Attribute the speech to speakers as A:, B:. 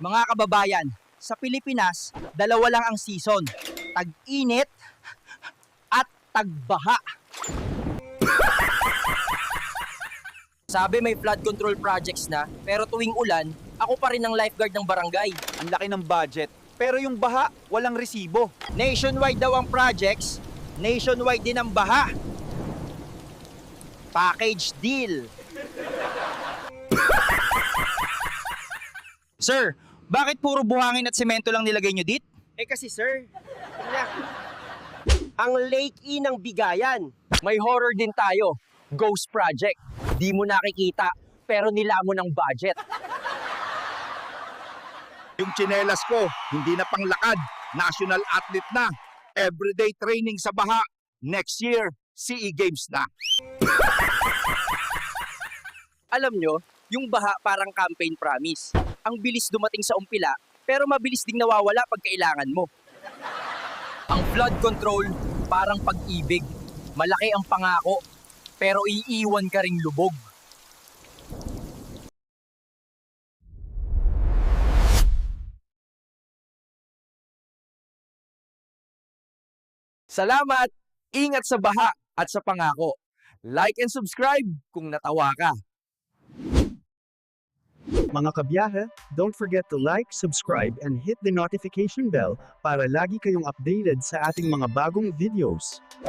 A: Mga kababayan, sa Pilipinas, dalawa lang ang season. Tag-init at tagbaha. Sabi may flood control projects na, pero tuwing ulan, ako pa rin ang lifeguard ng barangay.
B: Ang laki ng budget. Pero yung baha, walang resibo.
A: Nationwide daw ang projects, nationwide din ang baha. Package deal. Sir, bakit puro buhangin at semento lang nilagay nyo dit?
C: Kasi sir, ang Lake E ng Bigayan.
A: May horror din tayo. Ghost Project. Di mo nakikita, pero nilamon ang budget.
D: Yung tsinelas ko, hindi na panglakad. National athlete na. Everyday training sa baha. Next year, CE Games na.
A: Alam nyo, yung baha parang campaign promise. Ang bilis dumating sa umpila, pero mabilis ding nawawala pag kailangan mo. Ang flood control, parang pag-ibig. Malaki ang pangako, pero iiwan ka ring lubog. Salamat! Ingat sa baha at sa pangako. Like and subscribe kung natawa ka.
E: Mga kabiyahe, don't forget to like, subscribe, and hit the notification bell para lagi kayong updated sa ating mga bagong videos.